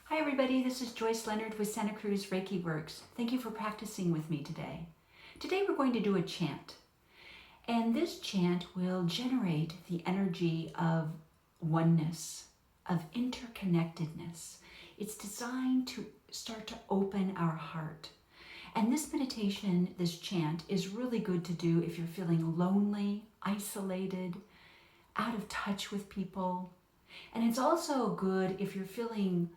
Hi everybody, this is Joyce Leonard with Cruz Reiki Works. Thank you for practicing with me today. Today we're going to do a chant, and this chant will generate the energy of oneness, of interconnectedness. It's designed to start to open our heart. And this meditation, this chant, is really good to do if you're feeling lonely, isolated, out of touch with people. And it's also good if you're feeling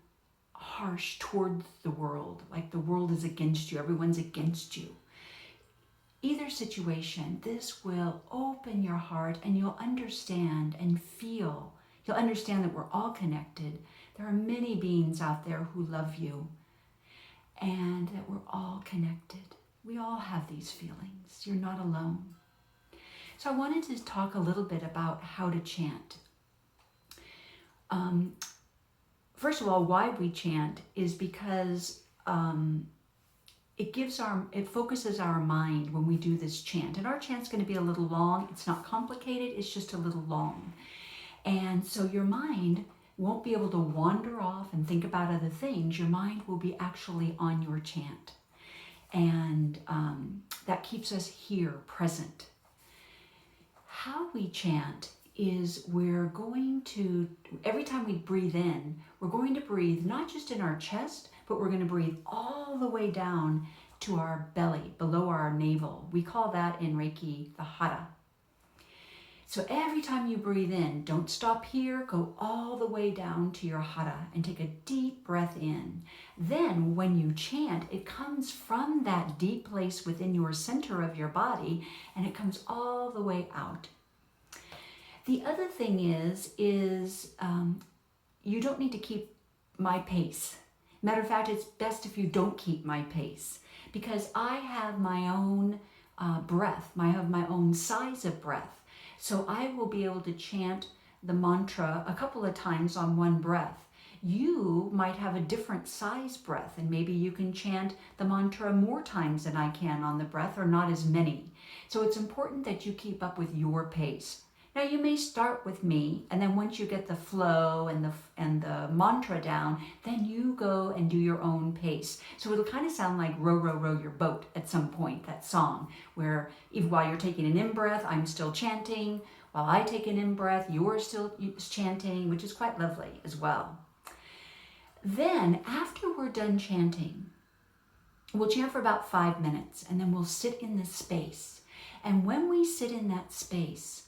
harsh towards the world, like the world is against you, everyone's against you. Either situation, this will open your heart and you'll understand and feel. You'll understand that we're all connected. There are many beings out there who love you and that we're all connected. We all have these feelings. You're not alone. So I wanted to talk a little bit about how to chant. First of all, why we chant is because it focuses our mind when we do this chant. And our chant's going to be a little long. It's not complicated, it's just a little long. And so your mind won't be able to wander off and think about other things. Your mind will be actually on your chant. And that keeps us here, present. How we chant is we're going to, every time we breathe in, we're going to breathe not just in our chest, but we're going to breathe all the way down to our belly, below our navel. We call that in Reiki the hara. So every time you breathe in, don't stop here, go all the way down to your hara and take a deep breath in. Then when you chant, it comes from that deep place within your center of your body and it comes all the way out. The other thing is you don't need to keep my pace. Matter of fact, it's best if you don't keep my pace because I have my own breath. I have my own size of breath. So I will be able to chant the mantra a couple of times on one breath. You might have a different size breath and maybe you can chant the mantra more times than I can on the breath or not as many. So it's important that you keep up with your pace. Now you may start with me and then once you get the flow and the mantra down, then you go and do your own pace. So it'll kind of sound like row, row, row your boat at some point, that song, where even while you're taking an in-breath, I'm still chanting. While I take an in-breath, you're still chanting, which is quite lovely as well. Then after we're done chanting, we'll chant for about 5 minutes and then we'll sit in this space. And when we sit in that space,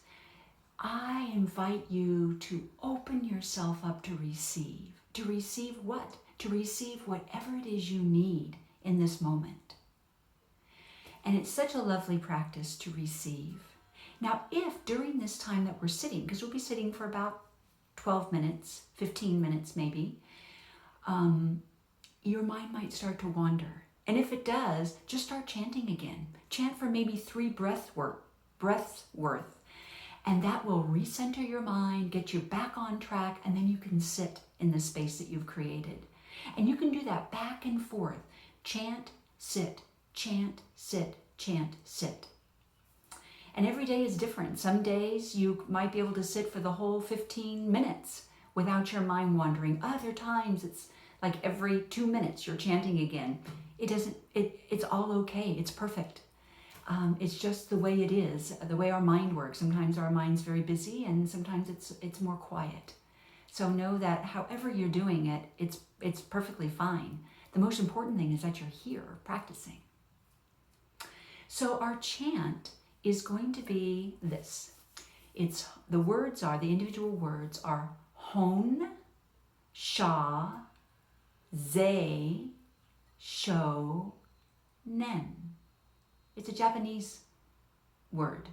I invite you to open yourself up to receive. To receive what? To receive whatever it is you need in this moment. And it's such a lovely practice to receive. Now, if during this time that we're sitting, because we'll be sitting for about 12 minutes, 15 minutes maybe, your mind might start to wander. And if it does, just start chanting again. Chant for maybe 3 breaths worth. And that will recenter your mind, get you back on track, and then you can sit in the space that you've created. And you can do that back and forth. Chant, sit, chant, sit, chant, sit. And every day is different. Some days you might be able to sit for the whole 15 minutes without your mind wandering. Other times it's like every 2 minutes you're chanting again. It's all okay. It's perfect. It's just the way it is, the way our mind works. Sometimes our mind's very busy and sometimes it's more quiet. So know that however you're doing it, it's perfectly fine. The most important thing is that you're here practicing. So our chant is going to be this. The individual words are Hon, Sha, Zei, Sho, Nen. It's a Japanese word.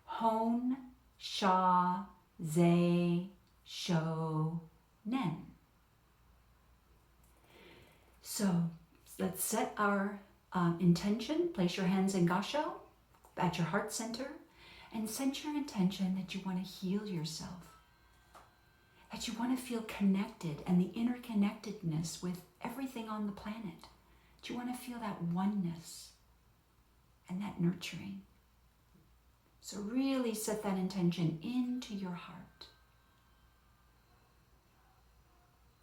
Hon, Sha, Zei, Sho, Nen. So let's set our intention. Place your hands in Gasho at your heart center and set your intention that you want to heal yourself. That you want to feel connected and the interconnectedness with everything on the planet. That you want to feel that oneness and that nurturing. So really set that intention into your heart.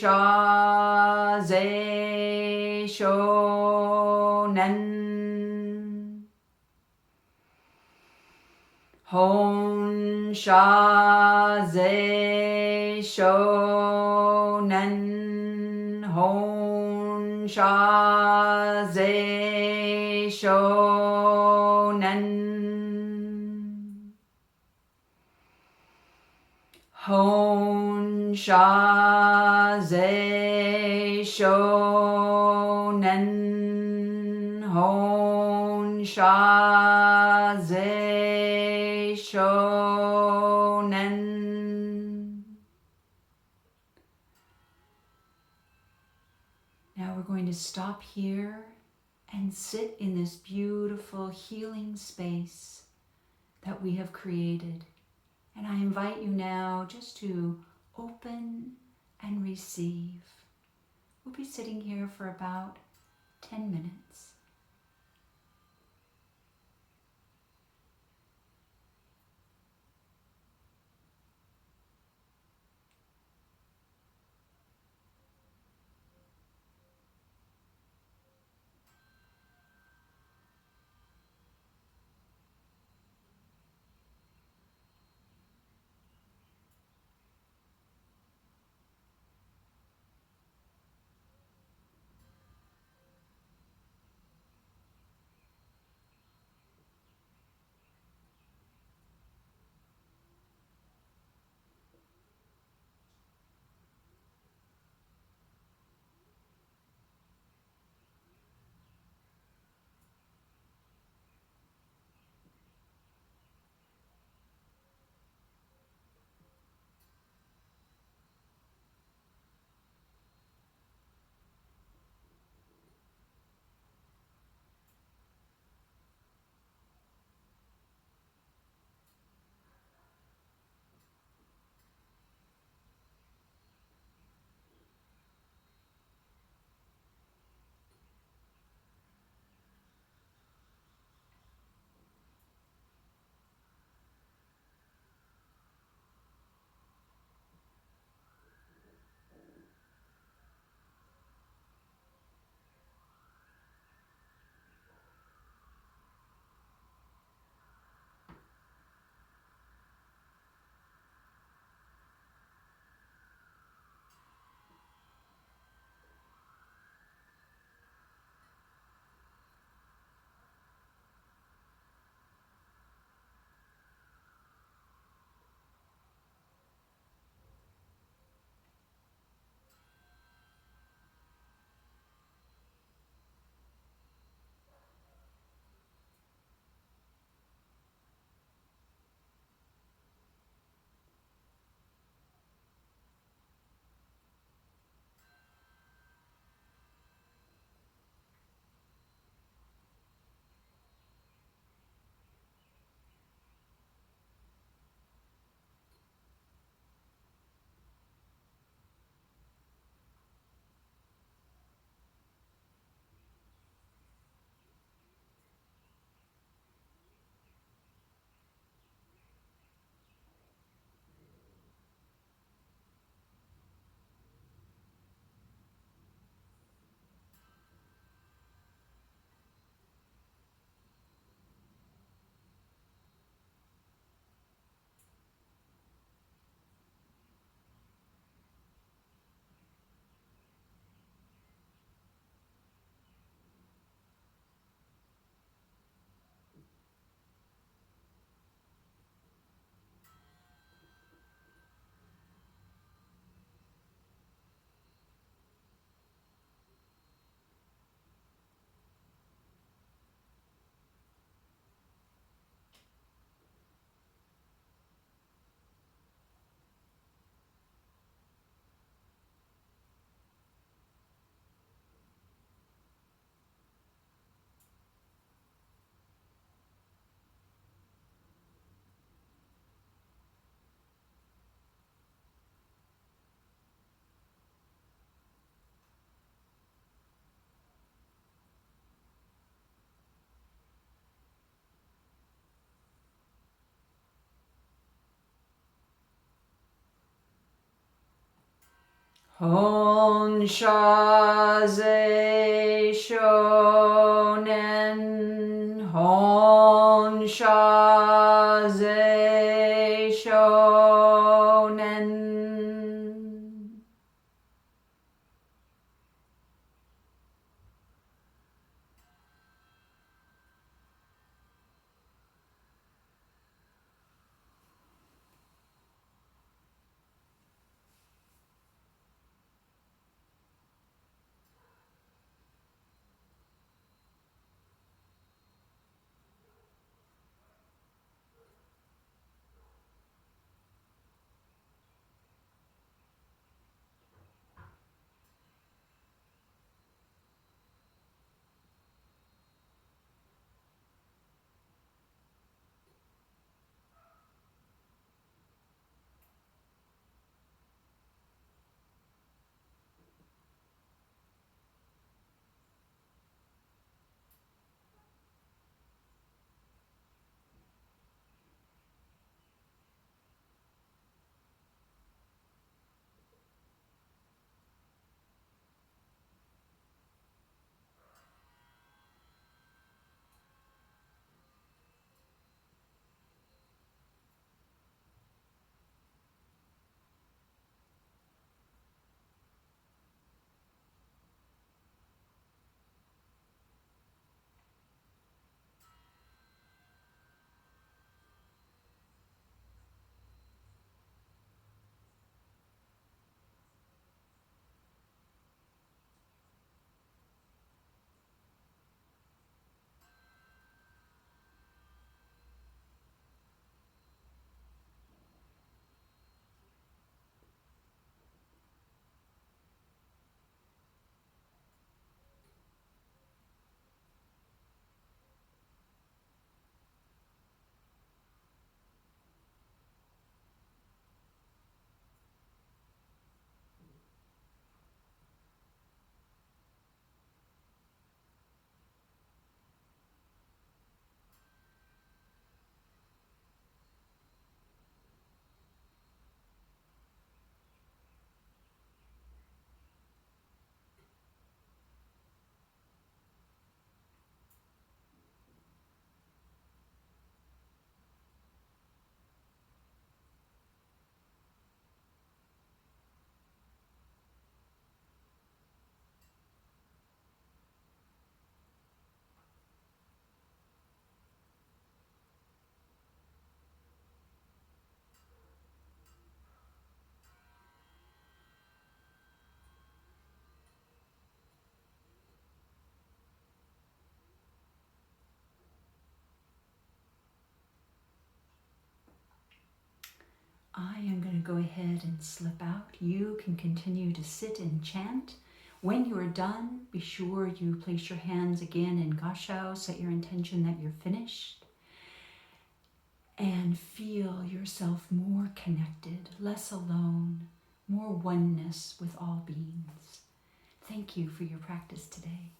Ze shonen. Honsha ze shonen. Honsha ze shonen. Honsha ze shonen. Honsha ze shonen. Now we're going to stop here and sit in this beautiful healing space that we have created. And I invite you now just to open and receive. We'll be sitting here for about 10 minutes. Honsha ze shonen, Honsha ze shonen. I am going to go ahead and slip out. You can continue to sit and chant. When you are done, be sure you place your hands again in Gashao, set your intention that you're finished, and feel yourself more connected, less alone, more oneness with all beings. Thank you for your practice today.